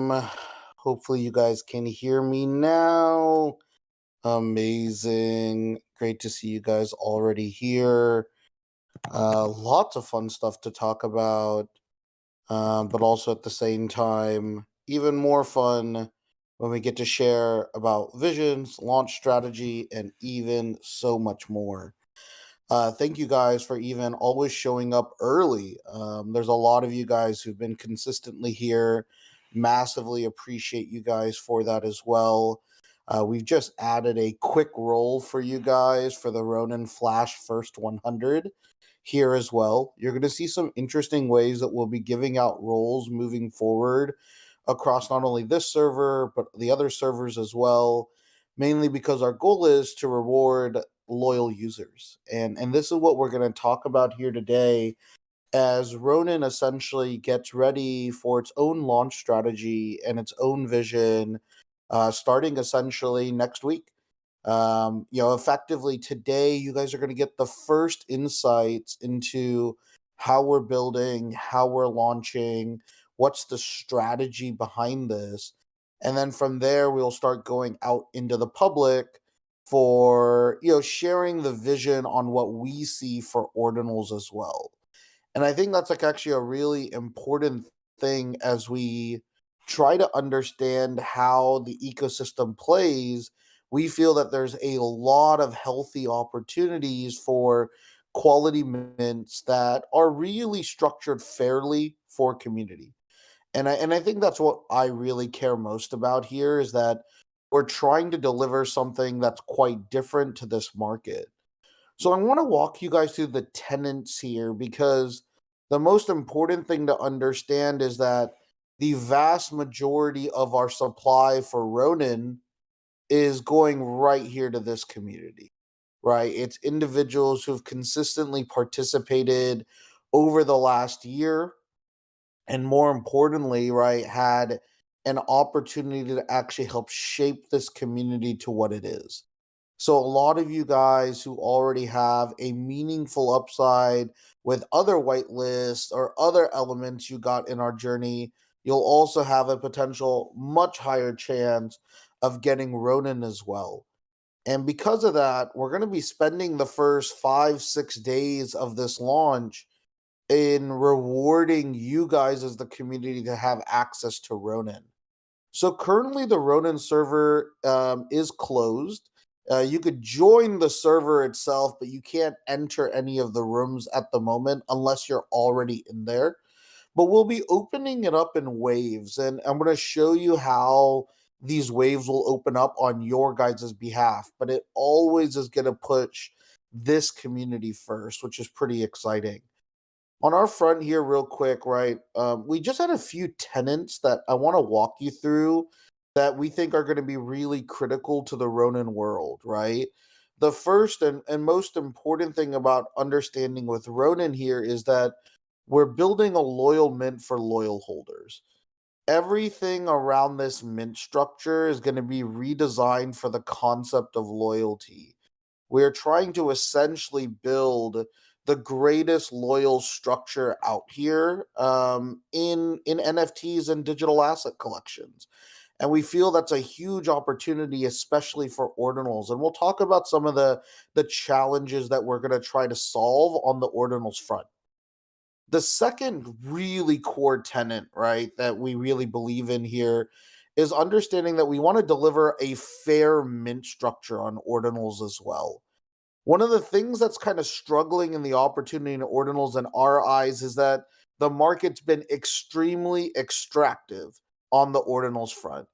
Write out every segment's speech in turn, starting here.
Hopefully, you guys can hear me now. Amazing. Great to see you guys already here. Lots of fun stuff to talk about, but also at the same time, even more fun when we get to share about visions, launch strategy, and even so much more. Thank you guys for even always showing up early. There's a lot of you guys who've been consistently here. Massively appreciate you guys for that as well. We've just added a quick roll for you guys for the Ronin Flash First 100 here as well. You're going to see some interesting ways that we'll be giving out roles moving forward across not only this server, but the other servers as well. Mainly because our goal is to reward loyal users. And this is what we're going to talk about here today as Ronin essentially gets ready for its own launch strategy and its own vision, starting essentially next week. Effectively today, you guys are going to get the first insights into how we're building, how we're launching, what's the strategy behind this. And then from there, we'll start going out into the public for, sharing the vision on what we see for ordinals as well. And I think that's like actually a really important thing as we try to understand how the ecosystem plays. We feel that there's a lot of healthy opportunities for quality mints that are really structured fairly for community. And I think that's what I really care most about here is that we're trying to deliver something that's quite different to this market. So I want to walk you guys through the tenants here because the most important thing to understand is that the vast majority of our supply for Ronin is going right here to this community, right? It's individuals who've consistently participated over the last year and more importantly, right, had an opportunity to actually help shape this community to what it is. So a lot of you guys who already have a meaningful upside with other whitelists or other elements you got in our journey, you'll also have a potential much higher chance of getting Ronin as well. And because of that, we're going to be spending the first 5, 6 days of this launch in rewarding you guys as the community to have access to Ronin. So currently, the Ronin server is closed. You could join the server itself, but you can't enter any of the rooms at the moment unless you're already in there. But we'll be opening it up in waves, and I'm going to show you how these waves will open up on your guys' behalf. But it always is going to push this community first, which is pretty exciting. On our front here, real quick, right? We just had a few tenants that I want to walk you through that we think are going to be really critical to the Ronin world, right? The first and most important thing about understanding with Ronin here is that we're building a loyal mint for loyal holders. Everything around this mint structure is going to be redesigned for the concept of loyalty. We're trying to essentially build the greatest loyal structure out here in NFTs and digital asset collections. And we feel that's a huge opportunity, especially for ordinals. And we'll talk about some of the challenges that we're going to try to solve on the ordinals front. The second really core tenet, right, that we really believe in here is understanding that we want to deliver a fair mint structure on ordinals as well. One of the things that's kind of struggling in the opportunity in ordinals in our eyes is that the market's been extremely extractive on the ordinals front.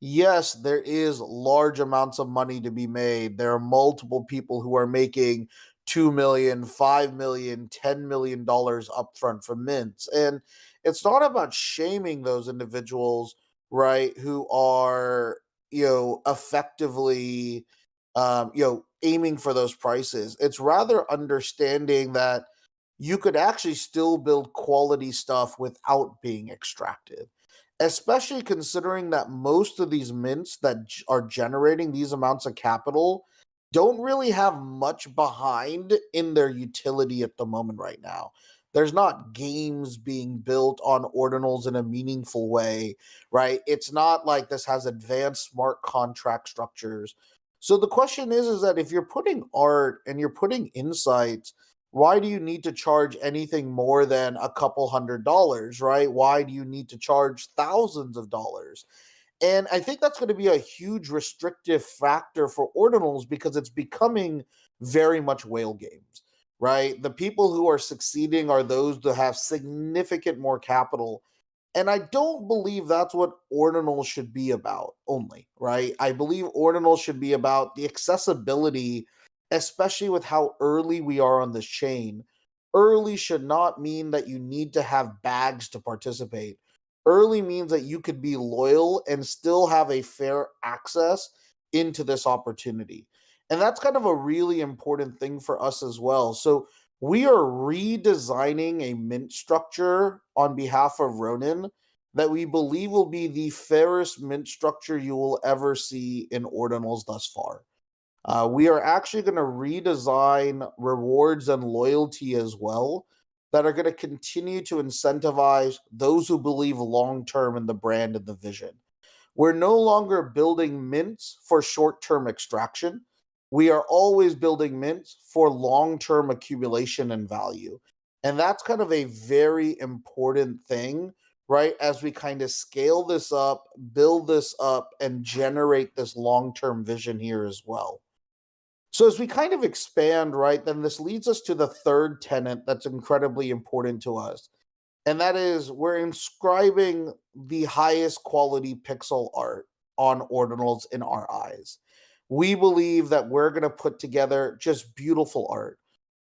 Yes, there is large amounts of money to be made. There are multiple people who are making 2 million, 5 million, $10 million upfront from mints. And it's not about shaming those individuals, right, who are, effectively aiming for those prices. It's rather understanding that you could actually still build quality stuff without being extractive, especially considering that most of these mints that are generating these amounts of capital don't really have much behind in their utility at the moment right now. There's not games being built on ordinals in a meaningful way, right? It's not like this has advanced smart contract structures. So the question is that if you're putting art and you're putting insights, why do you need to charge anything more than a couple $100s, right? Why do you need to charge thousands of dollars? And I think that's going to be a huge restrictive factor for ordinals because it's becoming very much whale games, right? The people who are succeeding are those that have significant more capital. And I don't believe that's what ordinals should be about only, right? I believe ordinals should be about the accessibility, especially with how early we are on this chain. Early should not mean that you need to have bags to participate. Early means that you could be loyal and still have a fair access into this opportunity. And that's kind of a really important thing for us as well. So we are redesigning a mint structure on behalf of Ronin that we believe will be the fairest mint structure you will ever see in ordinals thus far. We are actually going to redesign rewards and loyalty as well that are going to continue to incentivize those who believe long term in the brand and the vision. We're no longer building mints for short term extraction. We are always building mints for long term accumulation and value. And that's kind of a very important thing, right? As we kind of scale this up, build this up, and generate this long term vision here as well. So as we kind of expand, right, then this leads us to the third tenet that's incredibly important to us. And that is we're inscribing the highest quality pixel art on ordinals in our eyes. We believe that we're going to put together just beautiful art.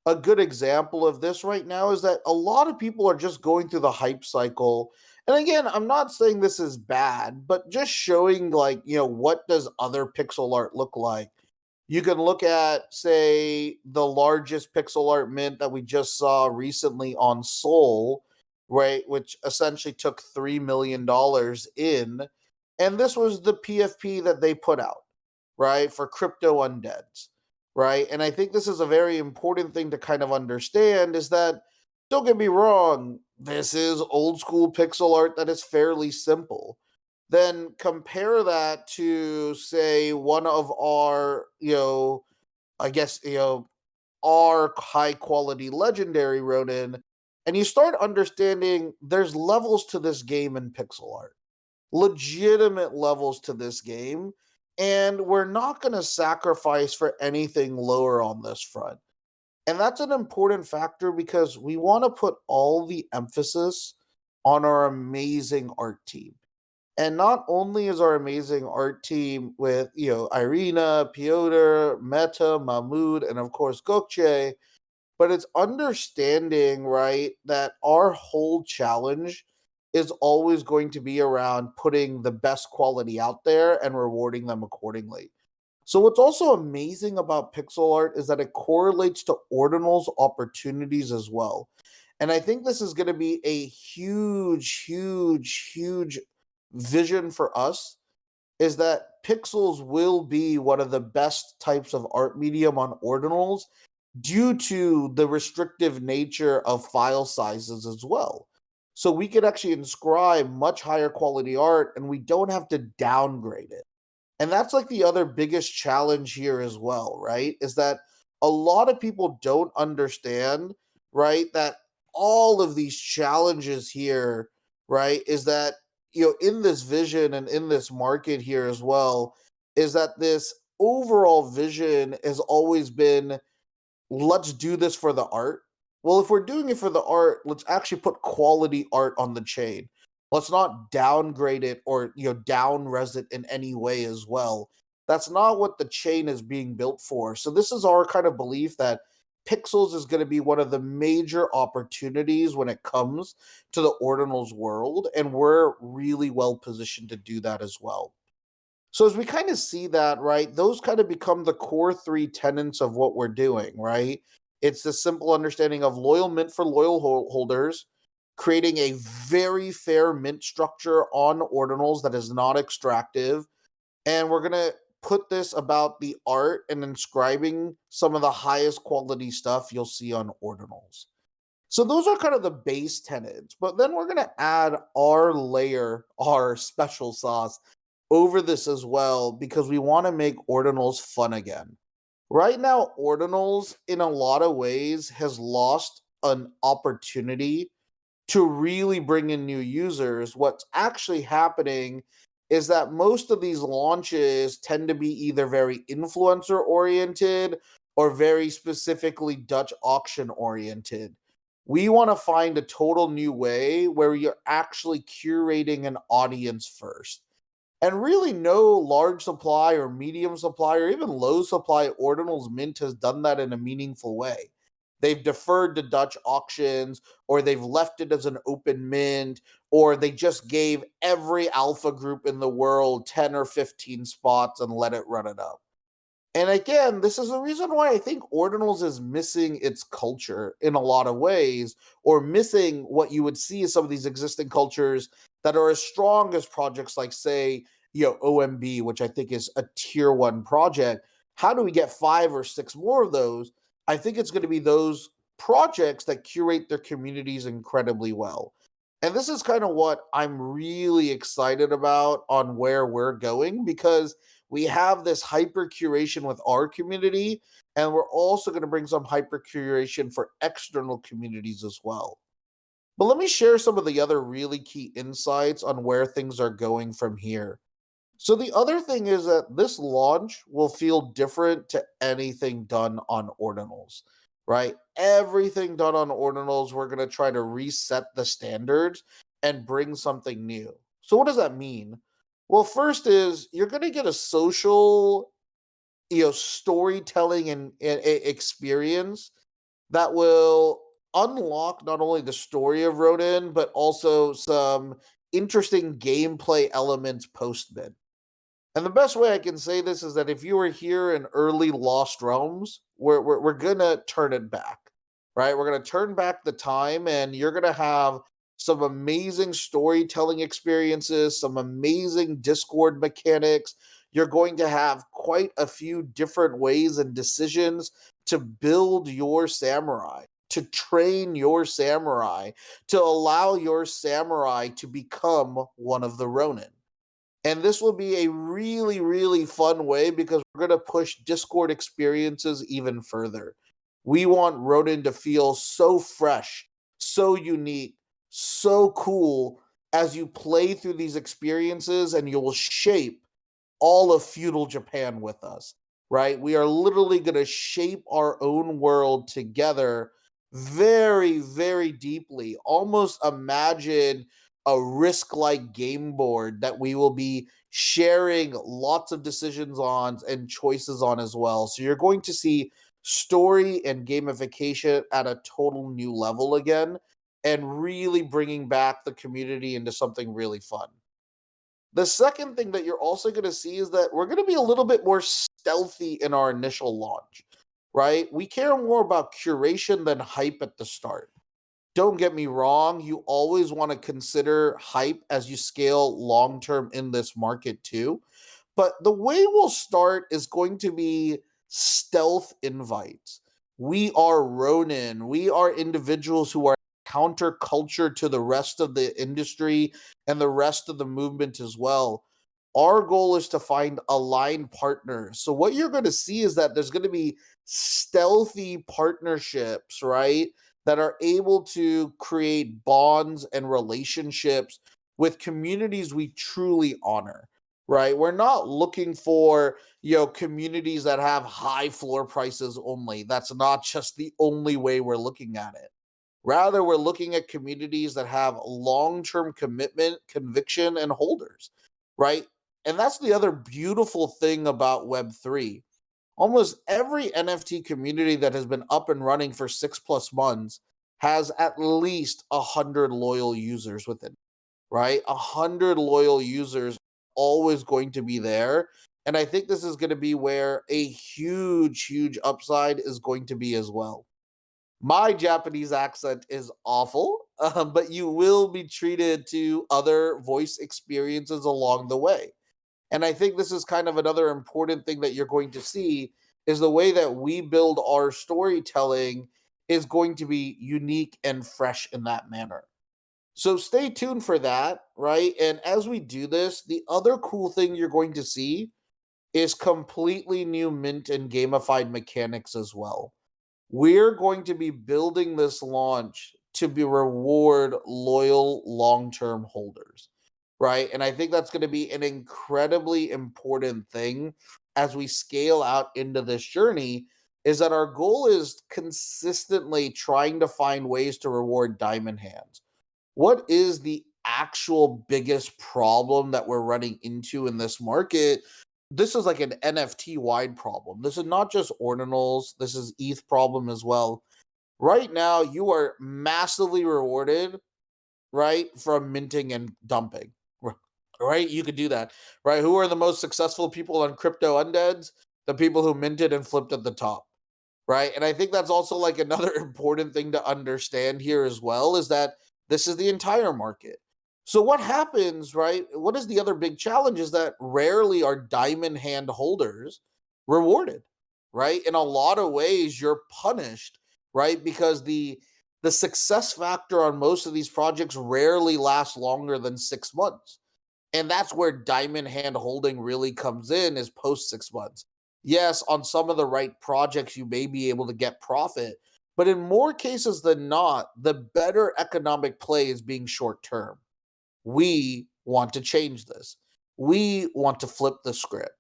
A good example of this right now is that a lot of people are just going through the hype cycle. And again, I'm not saying this is bad, but just showing like, what does other pixel art look like? You can look at, say, the largest pixel art mint that we just saw recently on Soul, right, which essentially took $3 million in. And this was the PFP that they put out, right, for crypto undeads, right? And I think this is a very important thing to kind of understand is that, don't get me wrong, this is old school pixel art that is fairly simple. Then compare that to, say, one of our, I guess, our high quality legendary Ronin, and you start understanding there's levels to this game in pixel art, legitimate levels to this game, and we're not going to sacrifice for anything lower on this front. And that's an important factor because we want to put all the emphasis on our amazing art team. And not only is our amazing art team with, Irina, Piotr, Meta, Mahmoud, and of course Gokce, but it's understanding, right, that our whole challenge is always going to be around putting the best quality out there and rewarding them accordingly. So what's also amazing about pixel art is that it correlates to ordinals opportunities as well. And I think this is going to be a huge, huge, huge vision for us is that pixels will be one of the best types of art medium on ordinals due to the restrictive nature of file sizes as well. So we could actually inscribe much higher quality art and we don't have to downgrade it. And that's like the other biggest challenge here as well, right? Is that a lot of people don't understand, right? That all of these challenges here, right? Is that, in this vision and in this market here as well, is that this overall vision has always been let's do this for the art. Well, if we're doing it for the art, let's actually put quality art on the chain. Let's not downgrade it or down res it in any way as well. That's not what the chain is being built for. So this is our kind of belief that Pixels is going to be one of the major opportunities when it comes to the ordinals world, and we're really well positioned to do that as well. So as we kind of see that, right, those kind of become the core three tenets of what we're doing, right? It's the simple understanding of loyal mint for loyal holders, creating a very fair mint structure on ordinals that is not extractive, and we're going to put this about the art and inscribing some of the highest quality stuff you'll see on ordinals. So those are kind of the base tenets, but then we're going to add our layer, our special sauce over this as well because we want to make ordinals fun again. Right now, ordinals in a lot of ways has lost an opportunity to really bring in new users. What's actually happening is that most of these launches tend to be either very influencer oriented or very specifically Dutch auction oriented. We want to find a total new way where you're actually curating an audience first. And really, no large supply or medium supply or even low supply Ordinals Mint has done that in a meaningful way. They've deferred to Dutch auctions, or they've left it as an open mint, or they just gave every alpha group in the world 10 or 15 spots and let it run it up. And again, this is the reason why I think Ordinals is missing its culture in a lot of ways, or missing what you would see as some of these existing cultures that are as strong as projects like, say, OMB, which I think is a tier one project. How do we get five or six more of those? I think it's going to be those projects that curate their communities incredibly well. And this is kind of what I'm really excited about on where we're going because we have this hyper curation with our community, and we're also going to bring some hyper curation for external communities as well. But let me share some of the other really key insights on where things are going from here. So, the other thing is that this launch will feel different to anything done on Ordinals, right? Everything done on Ordinals, we're going to try to reset the standards and bring something new. So, what does that mean? Well, first is you're going to get a social, storytelling and experience that will unlock not only the story of Ronin, but also some interesting gameplay elements post mid. And the best way I can say this is that if you were here in early Lost Realms, we're gonna turn it back, right? We're gonna turn back the time, and you're gonna have some amazing storytelling experiences, some amazing Discord mechanics. You're going to have quite a few different ways and decisions to build your samurai, to train your samurai, to allow your samurai to become one of the Ronin. And this will be a really, really fun way because we're going to push Discord experiences even further. We want Ronin to feel so fresh, so unique, so cool as you play through these experiences, and you will shape all of feudal Japan with us, right? We are literally going to shape our own world together very, very deeply. Almost imagine a risk like game board that we will be sharing lots of decisions on and choices on as well. So you're going to see story and gamification at a total new level again and really bringing back the community into something really fun. The second thing that you're also going to see is that we're going to be a little bit more stealthy in our initial launch, right? We care more about curation than hype at the start. Don't get me wrong, you always want to consider hype as you scale long term in this market too. But the way we'll start is going to be stealth invites. We are Ronin. We are individuals who are counterculture to the rest of the industry and the rest of the movement as well. Our goal is to find aligned partners. So, what you're going to see is that there's going to be stealthy partnerships, right? That are able to create bonds and relationships with communities we truly honor, right? We're not looking for, communities that have high floor prices only. That's not just the only way we're looking at it. Rather, we're looking at communities that have long term commitment, conviction, and holders, right? And that's the other beautiful thing about Web3. Almost every NFT community that has been up and running for 6 plus months has at least 100 loyal users within, right? 100 loyal users always going to be there. And I think this is going to be where a huge, huge upside is going to be as well. My Japanese accent is awful, but you will be treated to other voice experiences along the way. And I think this is kind of another important thing that you're going to see is the way that we build our storytelling is going to be unique and fresh in that manner. So stay tuned for that, right? And as we do this, the other cool thing you're going to see is completely new mint and gamified mechanics as well. We're going to be building this launch to be reward loyal long-term holders, right? And I think that's going to be an incredibly important thing as we scale out into this journey, is that our goal is consistently trying to find ways to reward diamond hands. What is the actual biggest problem that we're running into in this market? This is like an NFT wide problem. This is not just ordinals, this is ETH problem as well. Right now, you are massively rewarded, right, from minting and dumping. Right? You could do that. Right? Who are the most successful people on crypto undeads? The people who minted and flipped at the top. Right? And I think that's also like another important thing to understand here as well, is that this is the entire market. So what happens, right? What is the other big challenge is that rarely are diamond hand holders rewarded, right? In a lot of ways you're punished, right? Because the success factor on most of these projects rarely lasts longer than 6 months. And that's where diamond hand holding really comes in, is post 6 months. Yes, on some of the right projects, you may be able to get profit, but in more cases than not, the better economic play is being short term. We want to change this. We want to flip the script.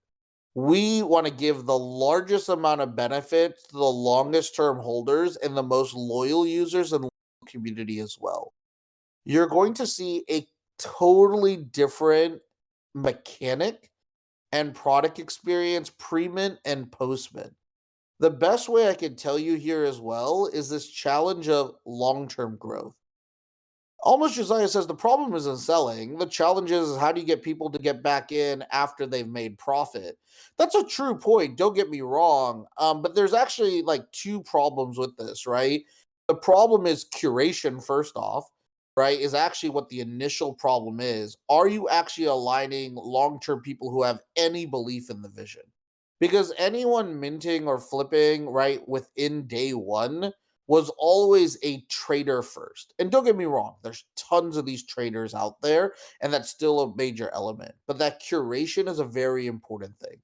We want to give the largest amount of benefit to the longest term holders and the most loyal users and community as well. You're going to see a totally different mechanic and product experience pre-mint and post-mint. The best way I can tell you here as well is this challenge of long-term growth. Almost Josiah says the problem isn't selling. The challenge is how do you get people to get back in after they've made profit? That's a true point. Don't get me wrong. But there's actually like two problems with this, right? The problem is curation, first off, right? Is actually what the initial problem is. Are you actually aligning long term people who have any belief in the vision? Because anyone minting or flipping, right, within day one was always a trader first. And don't get me wrong, there's tons of these traders out there, and that's still a major element. But that curation is a very important thing.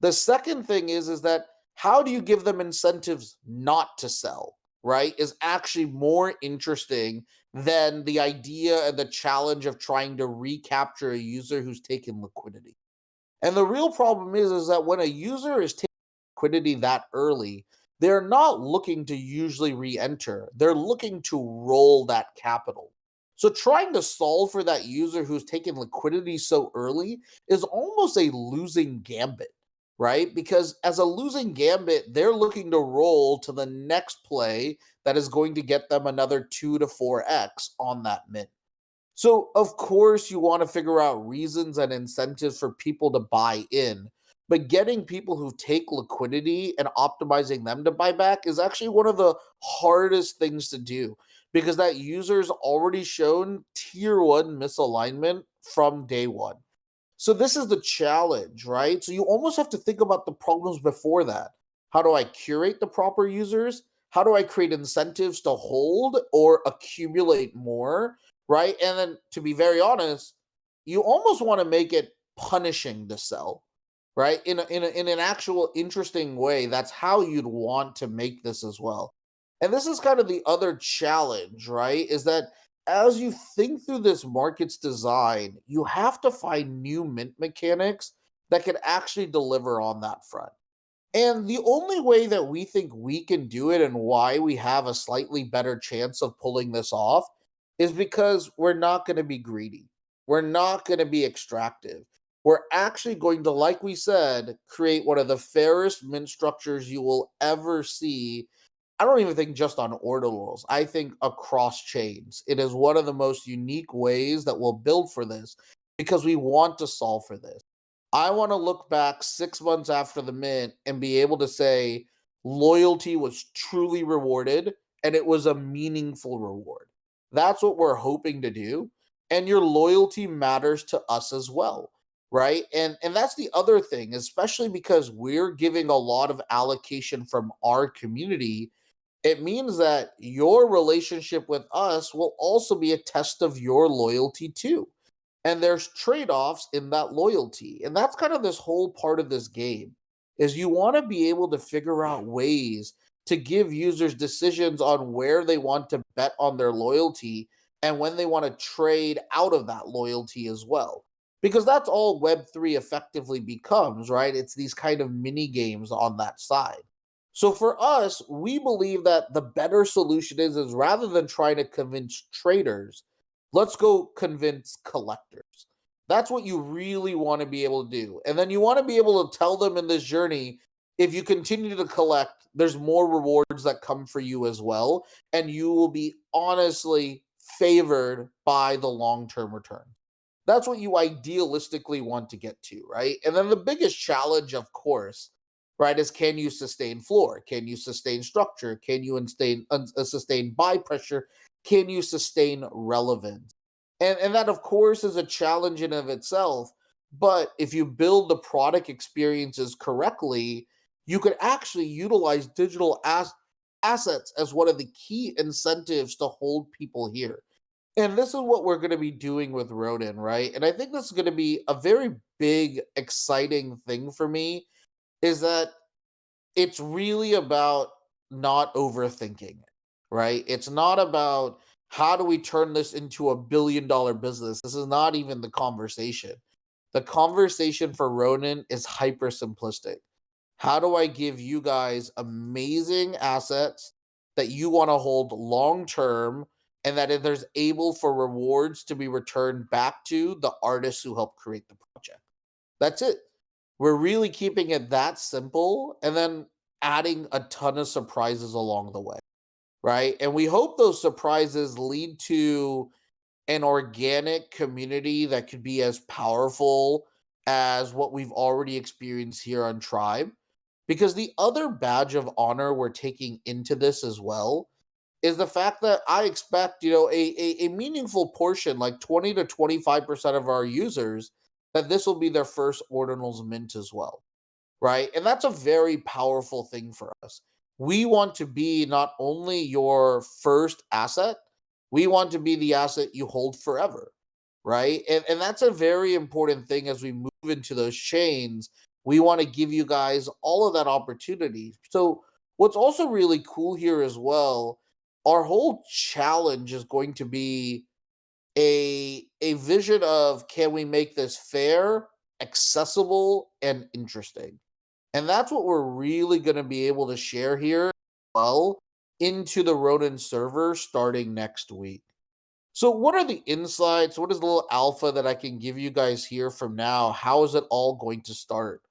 The second thing is that how do you give them incentives not to sell, right? Is actually more interesting than the idea and the challenge of trying to recapture a user who's taken liquidity. And the real problem is that when a user is taking liquidity that early, they're not looking to usually re-enter. They're looking to roll that capital. So trying to solve for that user who's taken liquidity so early is almost a losing gambit, right? Because as a losing gambit, they're looking to roll to the next play that is going to get them another 2 to 4x on that mint. So, of course, you want to figure out reasons and incentives for people to buy in. But getting people who take liquidity and optimizing them to buy back is actually one of the hardest things to do, because that user's already shown tier one misalignment from day one. So this is the challenge, right? So you almost have to think about the problems before that. How do I curate the proper users? How do I create incentives to hold or accumulate more, right? And then to be very honest, you almost want to make it punishing to sell, right? In an actual interesting way. That's how you'd want to make this as well. And this is kind of the other challenge, right? Is that as you think through this market's design, you have to find new mint mechanics that can actually deliver on that front. And the only way that we think we can do it and why we have a slightly better chance of pulling this off is because we're not going to be greedy. We're not going to be extractive. We're actually going to, like we said, create one of the fairest mint structures you will ever see. I don't even think just on ordinals. I think across chains. It is one of the most unique ways that we'll build for this because we want to solve for this. I want to look back 6 months after the mint and be able to say loyalty was truly rewarded and it was a meaningful reward. That's what we're hoping to do. And your loyalty matters to us as well, right? And that's the other thing, especially because we're giving a lot of allocation from our community. It means that your relationship with us will also be a test of your loyalty too. And there's trade-offs in that loyalty. And that's kind of this whole part of this game is you want to be able to figure out ways to give users decisions on where they want to bet on their loyalty and when they want to trade out of that loyalty as well. Because that's all Web3 effectively becomes, right? It's these kind of mini games on that side. So for us, we believe that the better solution is rather than trying to convince traders, let's go convince collectors. That's what you really want to be able to do. And then you want to be able to tell them in this journey, if you continue to collect, there's more rewards that come for you as well. And you will be honestly favored by the long term return. That's what you idealistically want to get to, right? And then the biggest challenge, of course, right, is can you sustain floor? Can you sustain structure? Can you sustain buy pressure? Can you sustain relevance? And that, of course, is a challenge in of itself. But if you build the product experiences correctly, you could actually utilize assets as one of the key incentives to hold people here. And this is what we're going to be doing with Ronin, right? And I think this is going to be a very big, exciting thing for me is that it's really about not overthinking it, right? It's not about how do we turn this into $1 billion business. This is not even the conversation. The conversation for Ronin is hyper simplistic. How do I give you guys amazing assets that you want to hold long term and that if there's able for rewards to be returned back to the artists who helped create the project? That's it. We're really keeping it that simple and then adding a ton of surprises along the way, right? And we hope those surprises lead to an organic community that could be as powerful as what we've already experienced here on Tribe. Because the other badge of honor we're taking into this as well is the fact that I expect, a meaningful portion, like 20 to 25% of our users, that this will be their first ordinals mint as well, right? And that's a very powerful thing for us. We want to be not only your first asset, we want to be the asset you hold forever, right? And that's a very important thing as we move into those chains. We want to give you guys all of that opportunity. So, what's also really cool here as well, our whole challenge is going to be a vision of can we make this fair, accessible, and interesting. And that's what we're really going to be able to share here well into the Ronin server starting next week. So, what are the insights? What is the little alpha that I can give you guys here from now? How is it all going to start?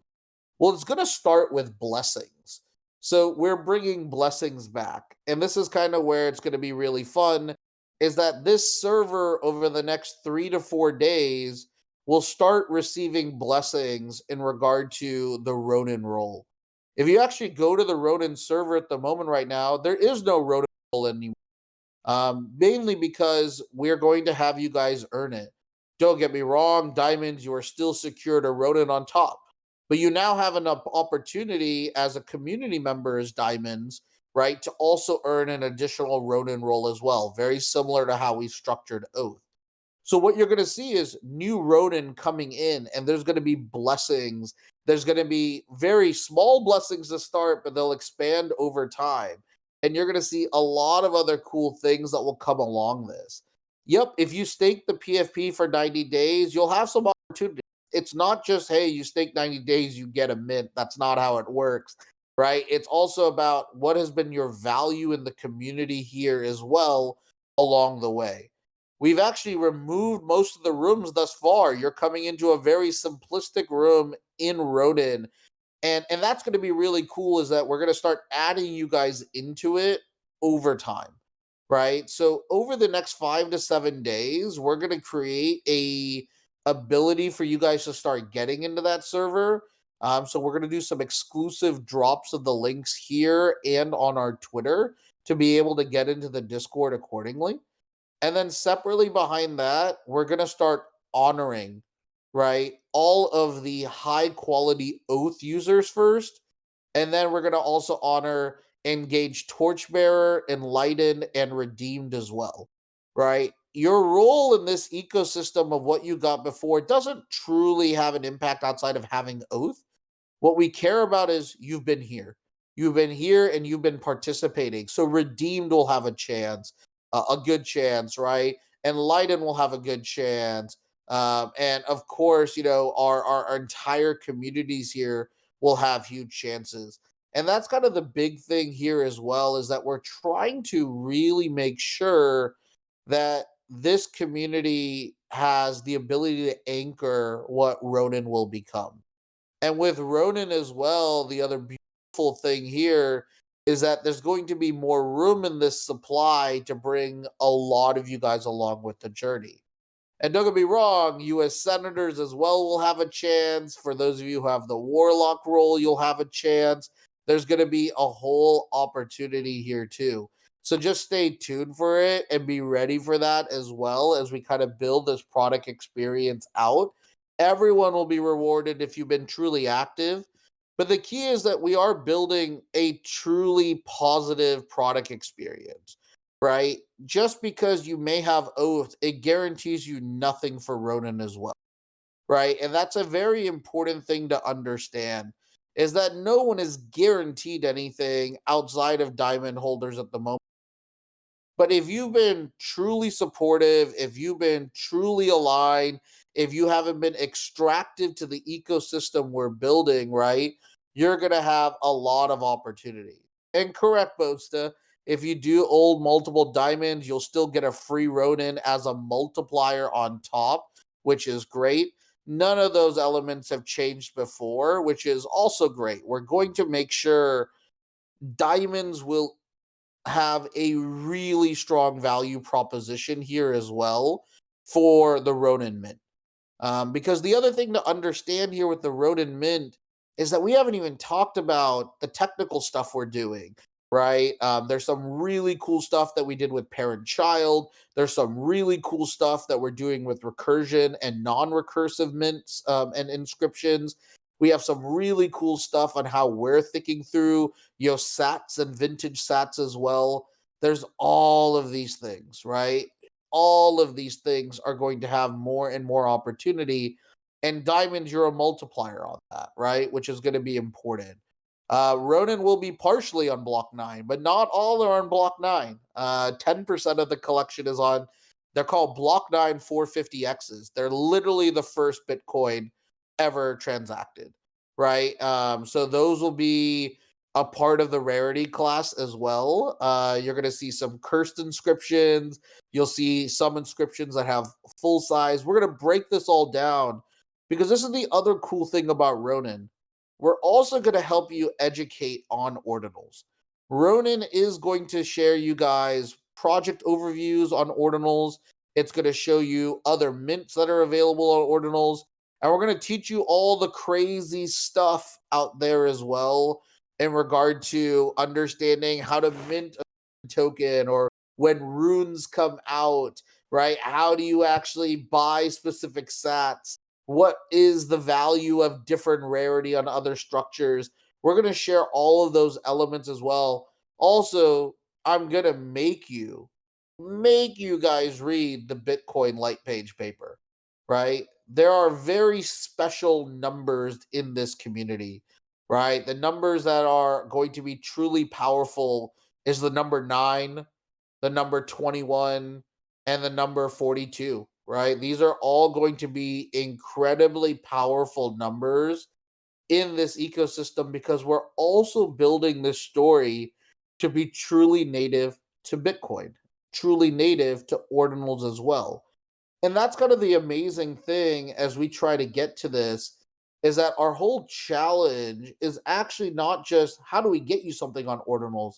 Well, it's going to start with blessings. So we're bringing blessings back. And this is kind of where it's going to be really fun is that this server over the next 3 to 4 days will start receiving blessings in regard to the Ronin role. If you actually go to the Ronin server at the moment right now, there is no Ronin role anymore. Mainly because we're going to have you guys earn it. Don't get me wrong, diamonds, you are still secured a Ronin on top. But you now have an opportunity as a community member as diamonds, right, to also earn an additional Ronin role as well. Very similar to how we structured Oath. So what you're going to see is new Ronin coming in, and there's going to be blessings. There's going to be very small blessings to start, but they'll expand over time. And you're going to see a lot of other cool things that will come along this. Yep, if you stake the PFP for 90 days, you'll have some opportunities. It's not just, hey, you stake 90 days, you get a mint. That's not how it works, right? It's also about what has been your value in the community here as well along the way. We've actually removed most of the rooms thus far. You're coming into a very simplistic room in Ronin. And that's going to be really cool is that we're going to start adding you guys into it over time. Right? So over the next 5 to 7 days, we're going to create a ability for you guys to start getting into that server. So we're going to do some exclusive drops of the links here and on our Twitter to be able to get into the Discord accordingly. And then separately behind that, we're going to start honoring, right, all of the high quality Oath users first. And then we're going to also honor engage Torchbearer, Enlightened, and Redeemed as well, right? Your role in this ecosystem of what you got before doesn't truly have an impact outside of having Oath. What we care about is you've been here. You've been here and you've been participating. So Redeemed will have a chance, a good chance, right? And Leiden will have a good chance. And of course, our entire communities here will have huge chances. And that's kind of the big thing here as well, is that we're trying to really make sure that this community has the ability to anchor what Ronin will become. And with Ronin as well, the other beautiful thing here is that there's going to be more room in this supply to bring a lot of you guys along with the journey. And don't get me wrong, US senators as well will have a chance. For those of you who have the warlock role, you'll have a chance. There's going to be a whole opportunity here too. So just stay tuned for it and be ready for that as well as we kind of build this product experience out. Everyone will be rewarded if you've been truly active. But the key is that we are building a truly positive product experience, right? Just because you may have Oath, it guarantees you nothing for Ronin as well, right? And that's a very important thing to understand, is that no one is guaranteed anything outside of diamond holders at the moment. But if you've been truly supportive, if you've been truly aligned, if you haven't been extractive to the ecosystem we're building, right, you're going to have a lot of opportunity. And correct, Bosta, if you do hold multiple diamonds, you'll still get a free Ronin as a multiplier on top, which is great. None of those elements have changed before, which is also great. We're going to make sure diamonds will have a really strong value proposition here as well for the Ronin Mint. Because the other thing to understand here with the Ronin Mint is that we haven't even talked about the technical stuff we're doing, right? There's some really cool stuff that we did with parent child. There's some really cool stuff that we're doing with recursion and non recursive mints and inscriptions. We have some really cool stuff on how we're thinking through, sats and vintage sats as well. There's all of these things, right? All of these things are going to have more and more opportunity. And diamonds, you're a multiplier on that, right? Which is going to be important. Ronin will be partially on block 9, but not all are on block 9. 10% of the collection is on, they're called block 9 450Xs. They're literally the first Bitcoin ever transacted, right? So those will be a part of the rarity class as well. You're going to see some cursed inscriptions. You'll see some inscriptions that have full size. We're going to break this all down because this is the other cool thing about Ronin. We're also going to help you educate on ordinals. Ronin is going to share you guys project overviews on ordinals. It's going to show you other mints that are available on ordinals. And we're going to teach you all the crazy stuff out there as well in regard to understanding how to mint a token, or when runes come out, right? How do you actually buy specific sats? What is the value of different rarity on other structures? We're going to share all of those elements as well. Also, I'm going to make you guys read the Bitcoin light page paper, right? There are very special numbers in this community, right? The numbers that are going to be truly powerful is the number 9, the number 21, and the number 42, right? These are all going to be incredibly powerful numbers in this ecosystem because we're also building this story to be truly native to Bitcoin, truly native to ordinals as well. And that's kind of the amazing thing as we try to get to this, is that our whole challenge is actually not just how do we get you something on ordinals,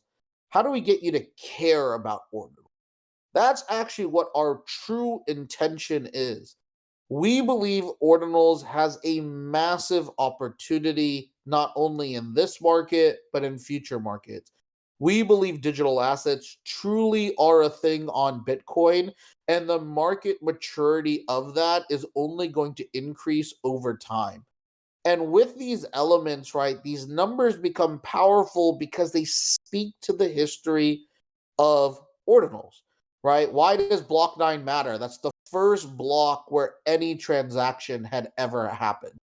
how do we get you to care about ordinals? That's actually what our true intention is. We believe ordinals has a massive opportunity not only in this market but in future markets. We believe digital assets truly are a thing on Bitcoin, and the market maturity of that is only going to increase over time. And with these elements, right, these numbers become powerful because they speak to the history of ordinals, right? Why does block 9 matter? That's the first block where any transaction had ever happened,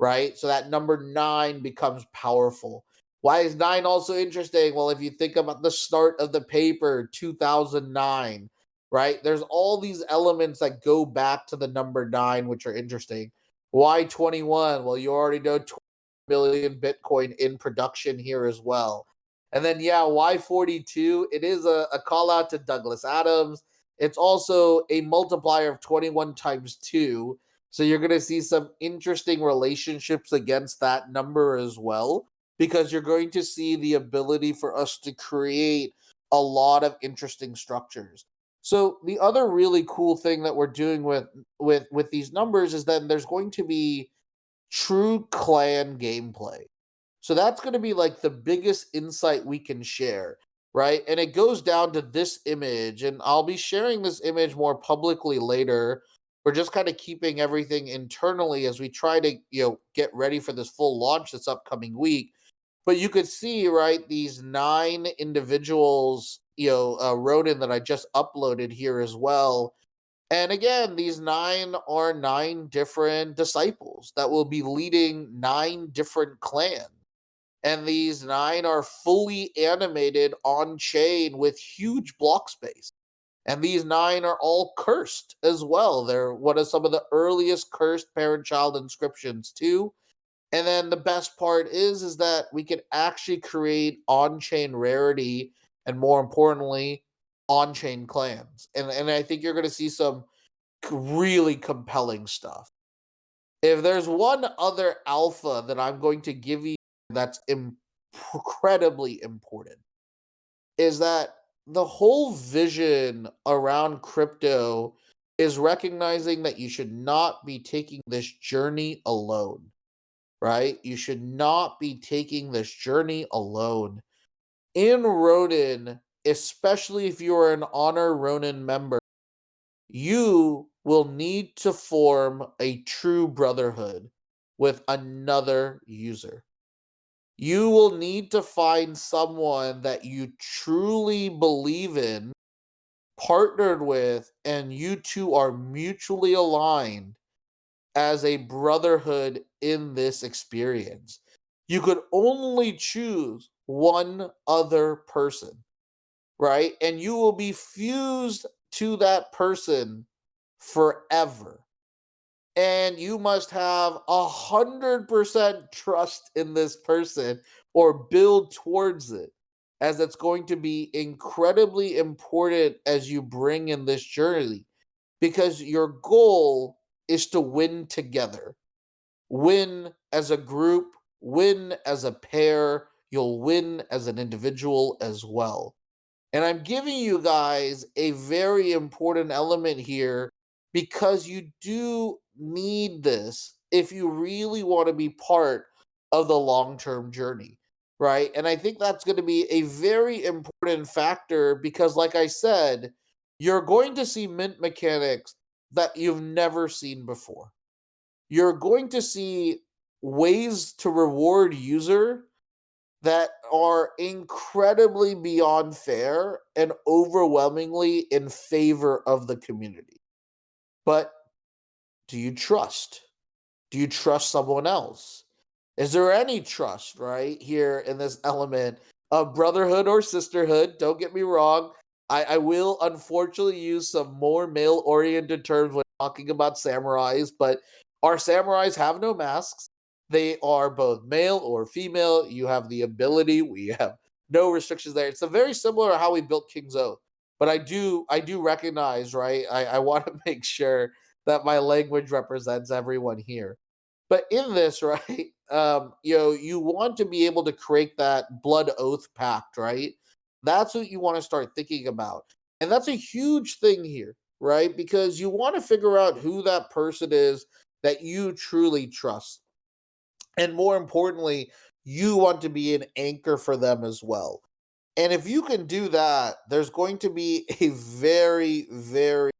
right? So that number 9 becomes powerful. Why is 9 also interesting? Well, if you think about the start of the paper, 2009, right? There's all these elements that go back to the number 9, which are interesting. Why 21? Well, you already know 20 million Bitcoin in production here as well. And then, yeah, why 42? It is a call out to Douglas Adams. It's also a multiplier of 21 times 2. So you're going to see some interesting relationships against that number as well, because you're going to see the ability for us to create a lot of interesting structures. So the other really cool thing that we're doing with these numbers is that there's going to be true clan gameplay. So that's going to be like the biggest insight we can share, right? And it goes down to this image, and I'll be sharing this image more publicly later. We're just kind of keeping everything internally as we try to, get ready for this full launch this upcoming week. But you could see, right, these 9 individuals, Ronin that I just uploaded here as well. And again, these 9 are 9 different disciples that will be leading 9 different clans, and these 9 are fully animated on chain with huge block space. And these 9 are all cursed as well. They're one of some of the earliest cursed parent-child inscriptions too. And then the best part is that we can actually create on-chain rarity, and more importantly, on-chain clans. And I think you're going to see some really compelling stuff. If there's one other alpha that I'm going to give you that's incredibly important, is that the whole vision around crypto is recognizing that you should not be taking this journey alone, right? You should not be taking this journey alone. In Ronin, especially if you are an Honor Ronin member, you will need to form a true brotherhood with another user. You will need to find someone that you truly believe in, partnered with, and you two are mutually aligned as a brotherhood in this experience. You could only choose one other person, right? And you will be fused to that person forever. And you must have 100% trust in this person or build towards it, as it's going to be incredibly important as you bring in this journey, because your goal is to win together, win as a group, win as a pair, you'll win as an individual as well. And I'm giving you guys a very important element here because you do need this if you really want to be part of the long term journey, right? And I think that's going to be a very important factor because, like I said, you're going to see mint mechanics that you've never seen before. You're going to see ways to reward user that are incredibly beyond fair and overwhelmingly in favor of the community. But do you trust? Do you trust someone else? Is there any trust right here in this element of brotherhood or sisterhood? Don't get me wrong. I will unfortunately use some more male oriented terms when talking about samurais, but our samurais have no masks. They are both male or female. You have the ability. We have no restrictions there. It's a very similar to how we built King's Oath. But I do recognize, right? I want to make sure that my language represents everyone here. But in this, right, you want to be able to create that blood oath pact, right? That's what you want to start thinking about. And that's a huge thing here, right? Because you want to figure out who that person is that you truly trust. And more importantly, you want to be an anchor for them as well. And if you can do that, there's going to be a very, very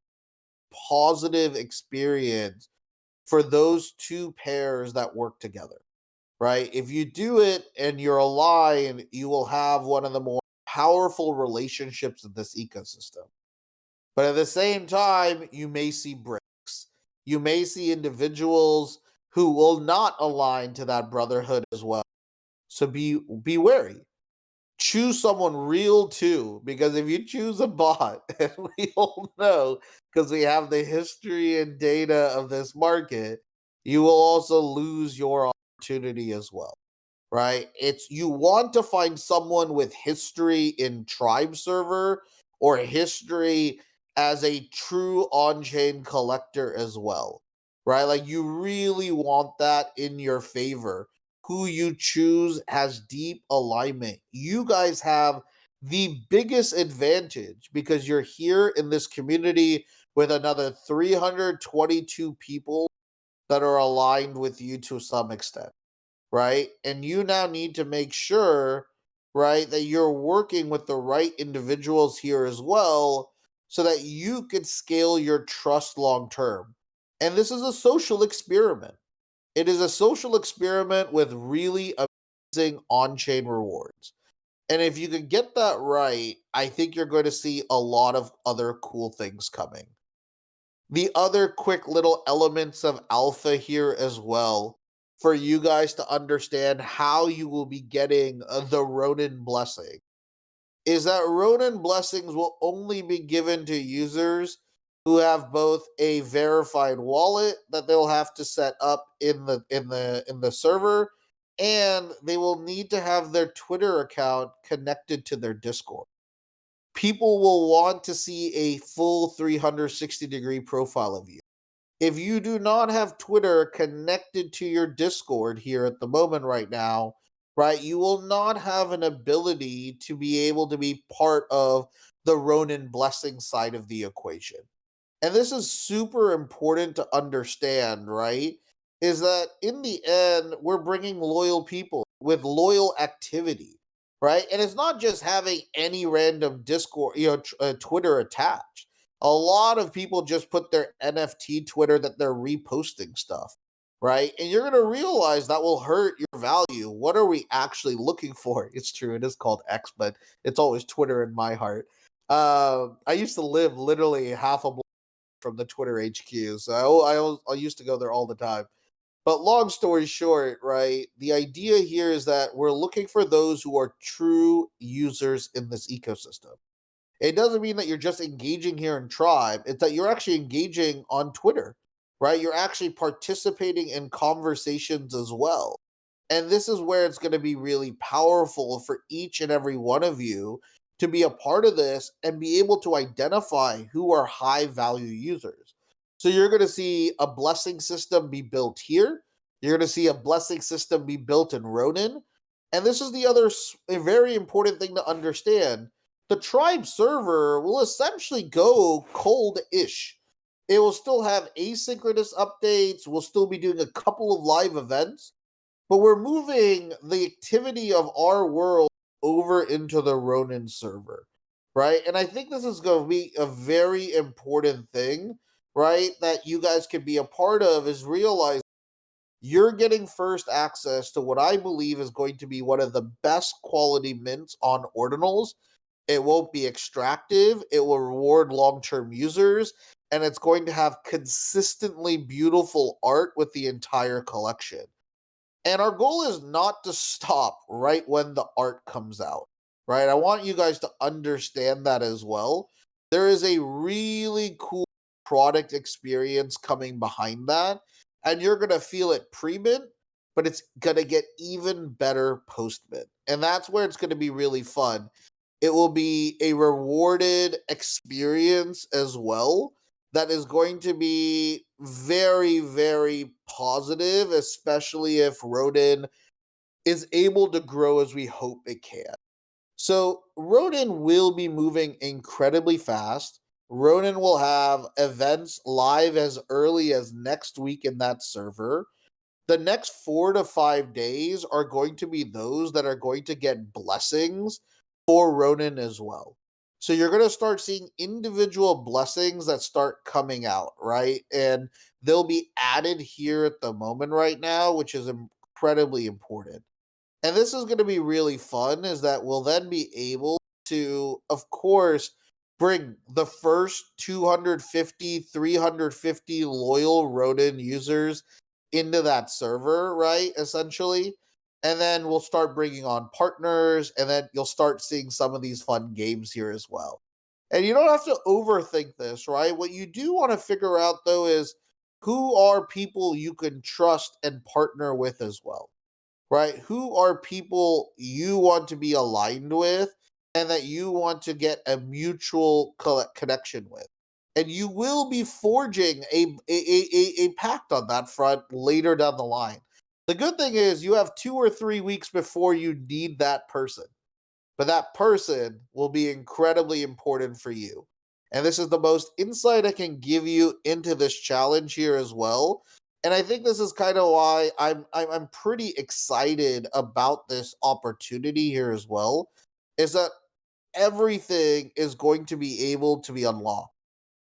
positive experience for those two pairs that work together, right? If you do it and you're aligned, you will have one of the more powerful relationships in this ecosystem. But at the same time, you may see breaks. You may see individuals who will not align to that brotherhood as well. So be wary. Choose someone real too, because if you choose a bot, and we all know because we have the history and data of this market, you will also lose your opportunity as well, right? It's you want to find someone with history in tribe server or history as a true on-chain collector as well, right? Like you really want that in your favor. Who you choose has deep alignment. You guys have the biggest advantage because you're here in this community with another 322 people that are aligned with you to some extent, right? And you now need to make sure, right, that you're working with the right individuals here as well so that you could scale your trust long term. And this is a social experiment. It is a social experiment with really amazing on chain rewards. And if you can get that right, I think you're going to see a lot of other cool things coming. The other quick little elements of alpha here as well for you guys to understand how you will be getting the Ronin blessing is that Ronin blessings will only be given to users who have both a verified wallet that they'll have to set up in the server, and they will need to have their Twitter account connected to their Discord. People will want to see a full 360-degree profile of you. If you do not have Twitter connected to your Discord here at the moment right now, right, you will not have an ability to be able to be part of the Ronin blessing side of the equation. And this is super important to understand, right? Is that in the end, we're bringing loyal people with loyal activity, right? And it's not just having any random Discord, Twitter attached. A lot of people just put their NFT Twitter that they're reposting stuff, right? And you're going to realize that will hurt your value. What are we actually looking for? It's true, it is called X, but it's always Twitter in my heart. I used to live literally half a block from the Twitter HQ. So I used to go there all the time. But long story short, right? The idea here is that we're looking for those who are true users in this ecosystem. It doesn't mean that you're just engaging here in Tribe. It's that you're actually engaging on Twitter, right? You're actually participating in conversations as well. And this is where it's going to be really powerful for each and every one of you to be a part of this and be able to identify who are high value users. So you're going to see a blessing system be built here. You're going to see a blessing system be built in Ronin. And this is the other a very important thing to understand. The tribe server will essentially go cold-ish. It will still have asynchronous updates. We'll still be doing a couple of live events, but we're moving the activity of our world over into the Ronin server, right? And I think this is going to be a very important thing, right? That you guys can be a part of is realize you're getting first access to what I believe is going to be one of the best quality mints on ordinals. It won't be extractive, it will reward long term users, and it's going to have consistently beautiful art with the entire collection. And our goal is not to stop right when the art comes out, right? I want you guys to understand that as well. There is a really cool product experience coming behind that, and you're going to feel it pre mint, but it's going to get even better post mint. And that's where it's going to be really fun. It will be a rewarded experience as well that is going to be very, very positive, especially if Rodin is able to grow as we hope it can. So, Rodin will be moving incredibly fast. Rodin will have events live as early as next week in that server. The next 4 to 5 days are going to be those that are going to get blessings for Ronin as well. So you're going to start seeing individual blessings that start coming out, right? And they'll be added here at the moment right now, which is incredibly important. And this is going to be really fun, is that we'll then be able to, of course, bring the first 250, 350 loyal Ronin users into that server, right? Essentially. And then we'll start bringing on partners, and then you'll start seeing some of these fun games here as well. And you don't have to overthink this, right? What you do want to figure out, though, is who are people you can trust and partner with as well, right? Who are people you want to be aligned with and that you want to get a mutual connection with? And you will be forging a pact on that front later down the line. The good thing is you have 2 or 3 weeks before you need that person, but that person will be incredibly important for you. And this is the most insight I can give you into this challenge here as well. And I think this is kind of why I'm pretty excited about this opportunity here as well. Is that everything is going to be able to be unlocked.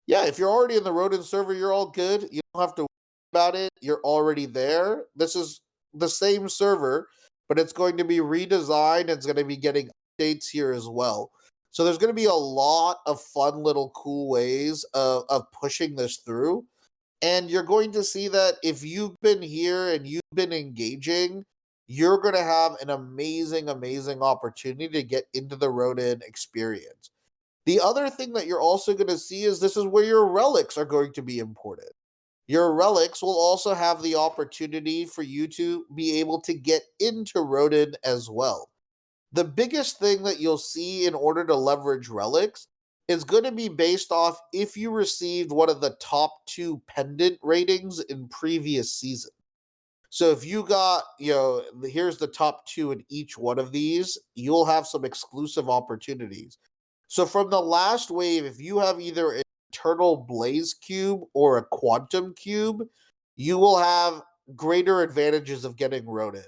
Yeah, if you're already in the Rodent server, you're all good. You don't have to worry about it. You're already there. This is the same server, but it's going to be redesigned. It's going to be getting updates here as well. So there's going to be a lot of fun little cool ways of pushing this through. And you're going to see that if you've been here and you've been engaging, you're going to have an amazing, amazing opportunity to get into the Rodent experience. The other thing that you're also going to see is this is where your relics are going to be imported. Your relics will also have the opportunity for you to be able to get into Rodin as well. The biggest thing that you'll see in order to leverage relics is going to be based off if you received one of the top two pendant ratings in previous season. So if you got, here's the top two in each one of these, you'll have some exclusive opportunities. So from the last wave, if you have either an eternal blaze cube or a quantum cube, you will have greater advantages of getting Ronin.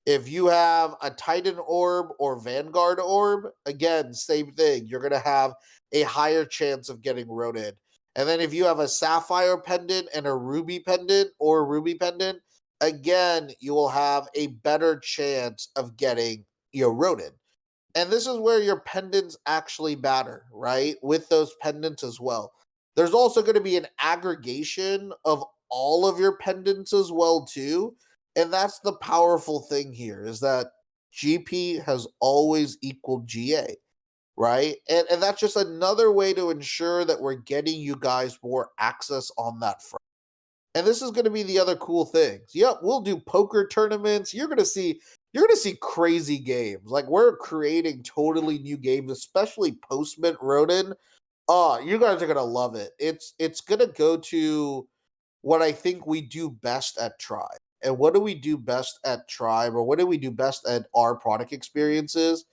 If you have a Titan orb or Vanguard orb, again, same thing. You're going to have a higher chance of getting Ronin. And then if you have a Sapphire pendant and a Ruby pendant or a Ruby pendant, again, you will have a better chance of getting, Ronin. And this is where your pendants actually matter, right? With those pendants as well. There's also going to be an aggregation of all of your pendants as well too. And that's the powerful thing here, is that GP has always equaled GA, right? And that's just another way to ensure that we're getting you guys more access on that front. And this is going to be the other cool things. Yep, we'll do poker tournaments. You're going to see crazy games. Like, we're creating totally new games, especially post-mint Rodin. You guys are going to love it. It's going to go to what I think we do best at Tribe. And what do we do best at Tribe, or what do we do best at our product experiences?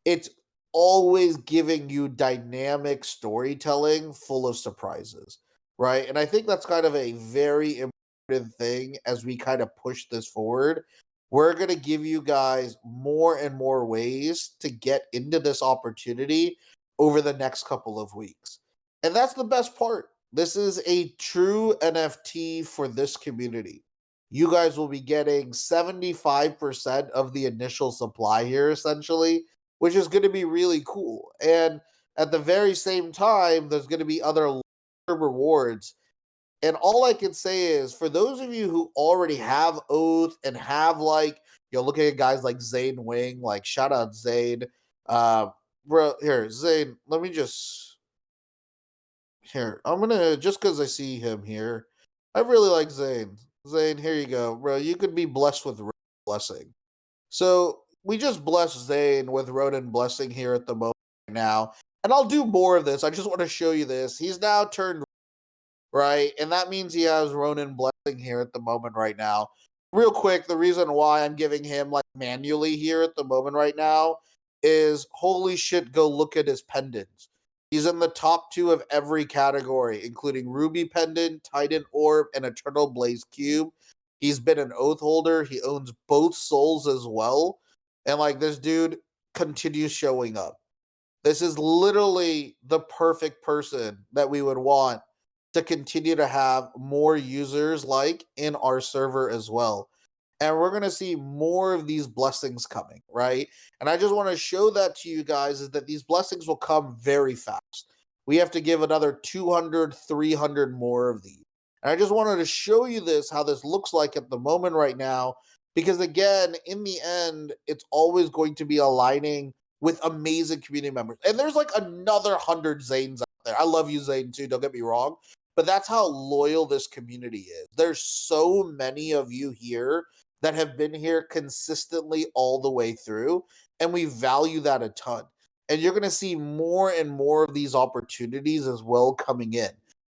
It's always giving you dynamic storytelling full of surprises, right? And I think that's kind of a very important thing as we kind of push this forward. We're going to give you guys more and more ways to get into this opportunity over the next couple of weeks. And that's the best part. This is a true NFT for this community. You guys will be getting 75% of the initial supply here, essentially, which is going to be really cool. And at the very same time, there's going to be other rewards. And all I can say is, for those of you who already have Oath and have, like, looking at guys like Zane Wing, like, shout out Zane. Uh, bro, here, Zane, let me just, here, I'm gonna, just because I see him here, I really like Zane. Zane, here you go, bro. You could be blessed with blessing. So we just bless Zane with Ronin blessing here at the moment right now. And I'll do more of this. I just want to show you this. He's now turned right, and that means he has Ronin blessing here at the moment right now. Real quick, the reason why I'm giving him like manually here at the moment right now is, holy shit, go look at his pendants. He's in the top two of every category, including Ruby Pendant, Titan Orb, and Eternal Blaze Cube. He's been an Oath holder. He owns both souls as well. And like, this dude continues showing up. This is literally the perfect person that we would want to continue to have more users like in our server as well. And we're going to see more of these blessings coming, right? And I just want to show that to you guys is that these blessings will come very fast. We have to give another 200, 300 more of these. And I just wanted to show you this, how this looks like at the moment right now, because again, in the end, it's always going to be aligning with amazing community members. And there's like another 100 Zanes out there. I love you, Zane, too. Don't get me wrong. But that's how loyal this community is. There's so many of you here that have been here consistently all the way through. And we value that a ton. And you're going to see more and more of these opportunities as well coming in.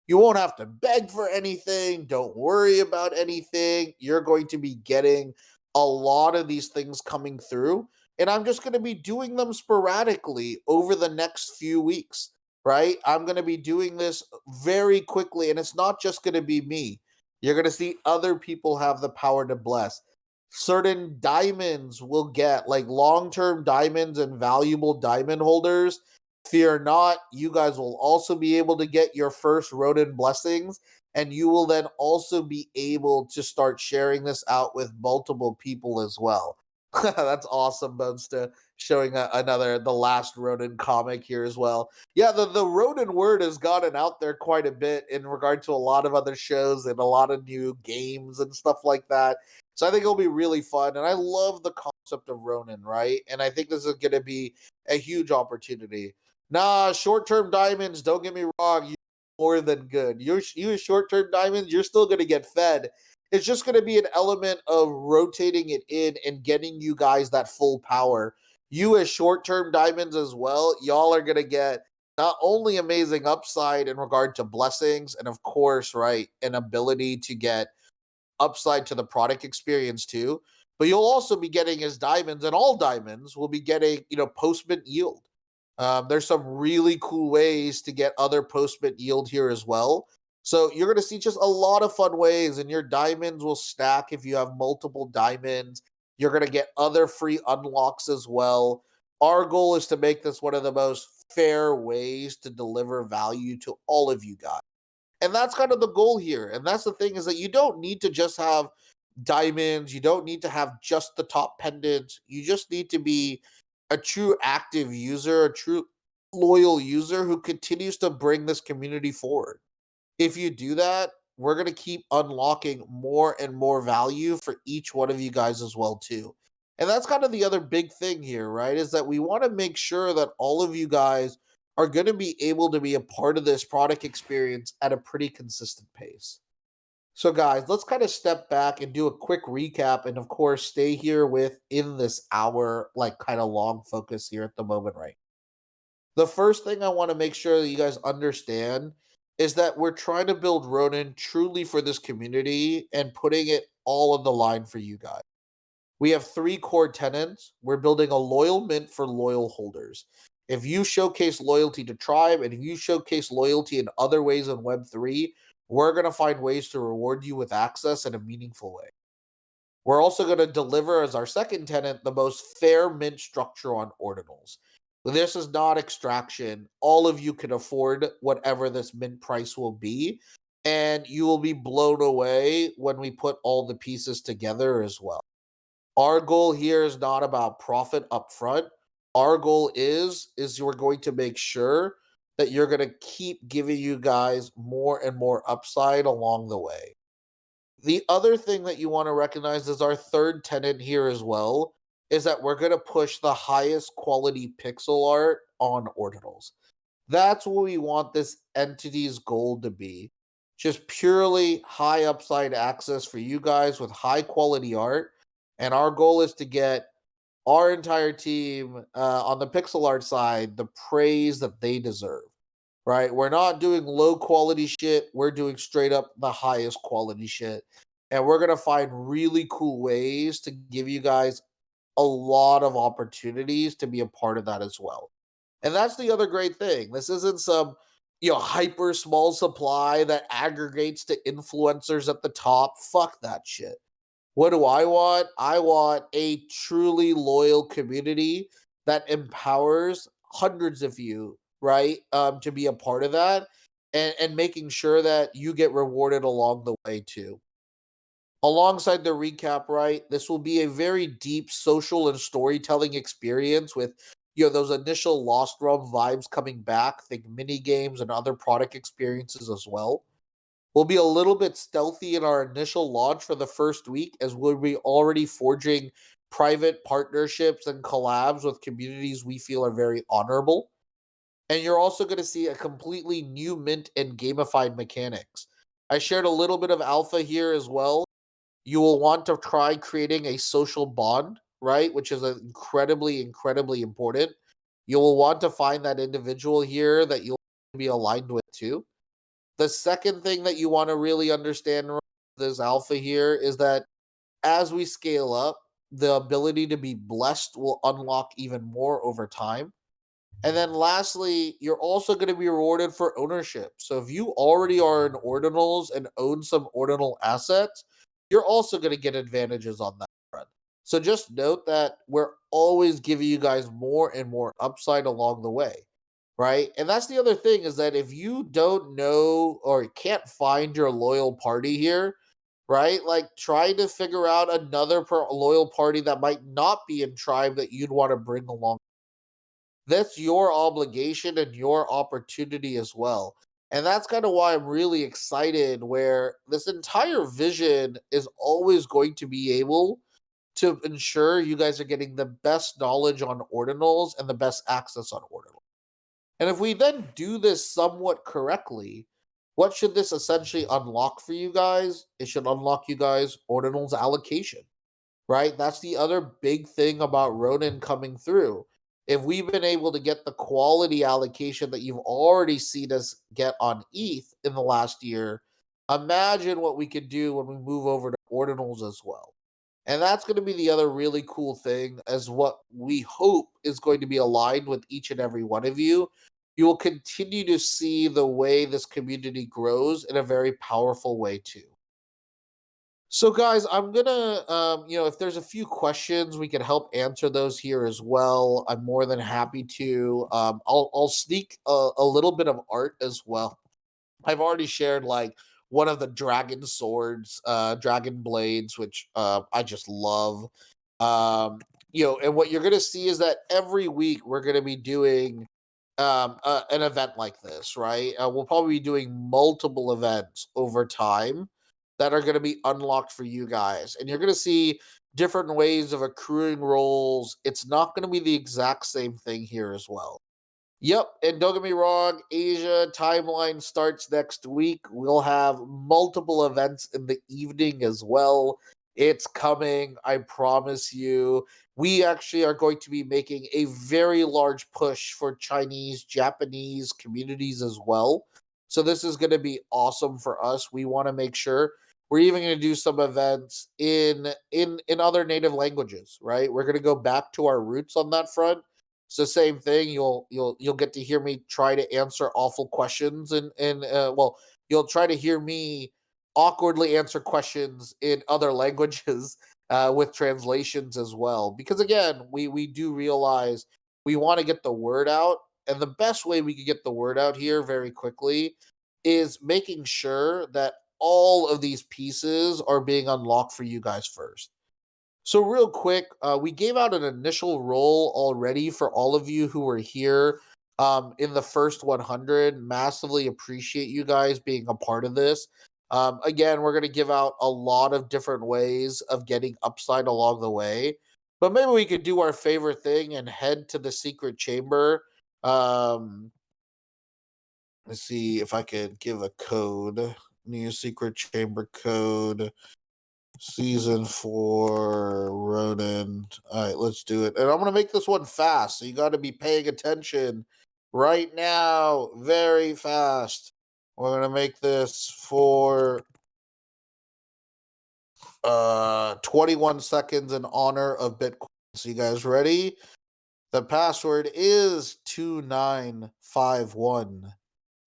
You won't have to beg for anything. Don't worry about anything. You're going to be getting a lot of these things coming through. And I'm just going to be doing them sporadically over the next few weeks, right? I'm going to be doing this very quickly. And it's not just going to be me. You're going to see other people have the power to bless. Certain diamonds will get like long-term diamonds and valuable diamond holders. Fear not, you guys will also be able to get your first Ronin blessings, and you will then also be able to start sharing this out with multiple people as well. That's awesome, Bunsta, showing the last Ronin comic here as well. Yeah, the Ronin word has gotten out there quite a bit in regard to a lot of other shows and a lot of new games and stuff like that. So I think it'll be really fun. And I love the concept of Ronin, right? And I think this is going to be a huge opportunity. Nah, short-term diamonds, don't get me wrong, you're more than good. You as short-term diamonds, you're still going to get fed. It's just going to be an element of rotating it in and getting you guys that full power. You as short-term diamonds as well, y'all are going to get not only amazing upside in regard to blessings and of course, right, an ability to get upside to the product experience too, but you'll also be getting as diamonds, and all diamonds will be getting, postman yield. There's some really cool ways to get other postman yield here as well. So you're going to see just a lot of fun ways, and your diamonds will stack if you have multiple diamonds. You're going to get other free unlocks as well. Our goal is to make this one of the most fair ways to deliver value to all of you guys. And that's kind of the goal here. And that's the thing, is that you don't need to just have diamonds. You don't need to have just the top pendant. You just need to be a true active user, a true loyal user who continues to bring this community forward. If you do that, we're going to keep unlocking more and more value for each one of you guys as well too. And that's kind of the other big thing here, right? Is that we want to make sure that all of you guys are going to be able to be a part of this product experience at a pretty consistent pace. So, guys, let's kind of step back and do a quick recap, and of course, stay here within this hour, like kind of long focus here at the moment, right? The first thing I want to make sure that you guys understand is that we're trying to build Ronin truly for this community and putting it all on the line for you guys. We have three core tenants. We're building a loyal mint for loyal holders. If you showcase loyalty to Tribe, and if you showcase loyalty in other ways in Web3, we're going to find ways to reward you with access in a meaningful way. We're also going to deliver as our second tenant the most fair mint structure on ordinals. This is not extraction. All of you can afford whatever this mint price will be, and you will be blown away when we put all the pieces together as well. Our goal here is not about profit upfront. Our goal is we're going to make sure that you're going to keep giving you guys more and more upside along the way. The other thing that you want to recognize is our third tenant here as well is that we're going to push the highest quality pixel art on ordinals. That's what we want this entity's goal to be. Just purely high upside access for you guys with high quality art. And our goal is to get our entire team on the pixel art side the praise that they deserve, right? We're not doing low quality shit. We're doing straight up the highest quality shit. And we're going to find really cool ways to give you guys a lot of opportunities to be a part of that as well. And that's the other great thing. This isn't some, hyper small supply that aggregates to influencers at the top. Fuck that shit. What do I want? I want a truly loyal community that empowers hundreds of you, right, to be a part of that, and making sure that you get rewarded along the way too. Alongside the recap, right, this will be a very deep social and storytelling experience with those initial Lost Realm vibes coming back, think mini games and other product experiences as well. We'll be a little bit stealthy in our initial launch for the first week, as we'll be already forging private partnerships and collabs with communities we feel are very honorable. And you're also going to see a completely new mint and gamified mechanics. I shared a little bit of alpha here as well. You will want to try creating a social bond, right? Which is incredibly, incredibly important. You will want to find that individual here that you'll be aligned with too. The second thing that you want to really understand this alpha here is that as we scale up, the ability to be blessed will unlock even more over time. And then lastly, you're also going to be rewarded for ownership. So if you already are in ordinals and own some ordinal assets, you're also going to get advantages on that front. So just note that we're always giving you guys more and more upside along the way, right? And that's the other thing, is that if you don't know or can't find your loyal party here, right? Like try to figure out another loyal party that might not be in tribe that you'd want to bring along. That's your obligation and your opportunity as well. And that's kind of why I'm really excited, where this entire vision is always going to be able to ensure you guys are getting the best knowledge on ordinals and the best access on ordinals. And if we then do this somewhat correctly, what should this essentially unlock for you guys? It should unlock you guys ordinals allocation, right? That's the other big thing about Ronin coming through. If we've been able to get the quality allocation that you've already seen us get on ETH in the last year, imagine what we could do when we move over to ordinals as well. And that's going to be the other really cool thing, as what we hope is going to be aligned with each and every one of you. You will continue to see the way this community grows in a very powerful way too. So, guys, I'm gonna, if there's a few questions, we can help answer those here as well. I'm more than happy to. I'll sneak a little bit of art as well. I've already shared like one of the dragon swords, dragon blades, which I just love. Um, and what you're gonna see is that every week we're gonna be doing an event like this, right? We'll probably be doing multiple events over time that are going to be unlocked for you guys, and you're going to see different ways of accruing roles. It's not going to be the exact same thing here as well. Yep, and don't get me wrong, Asia timeline starts next week. We'll have multiple events in the evening as well. It's coming, I promise you. We actually are going to be making a very large push for Chinese, Japanese communities as well. So this is going to be awesome for us. We want to make sure we're even going to do some events in other native languages, right? We're going to go back to our roots on that front. So same thing. You'll get to hear me try to answer awful questions, and you'll try to hear me awkwardly answer questions in other languages with translations as well. Because again, we do realize we want to get the word out, and the best way we can get the word out here very quickly is making sure that all of these pieces are being unlocked for you guys first. So, real quick, we gave out an initial roll already for all of you who were here in the first 100. Massively appreciate you guys being a part of this. Again, we're going to give out a lot of different ways of getting upside along the way. But maybe we could do our favorite thing and head to the secret chamber. Um, let's see if I could give a code. New secret chamber code. Season 4, Ronin. All right, let's do it. And I'm going to make this one fast, so you got to be paying attention right now, very fast. We're going to make this for 21 seconds in honor of Bitcoin. So you guys ready? The password is 2951.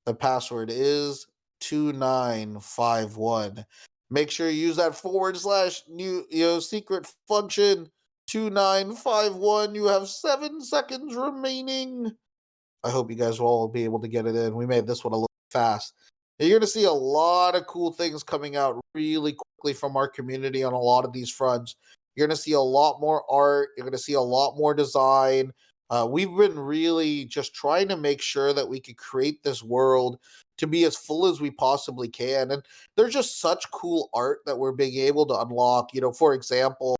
The password is 2951. Make sure you use that / new secret function 2951. You have 7 seconds remaining. I hope you guys will all be able to get it in. We made this one a little fast. And you're going to see a lot of cool things coming out really quickly from our community on a lot of these fronts. You're going to see a lot more art. You're going to see a lot more design. We've been really just trying to make sure that we could create this world to be as full as we possibly can. And there's just such cool art that we're being able to unlock. For example,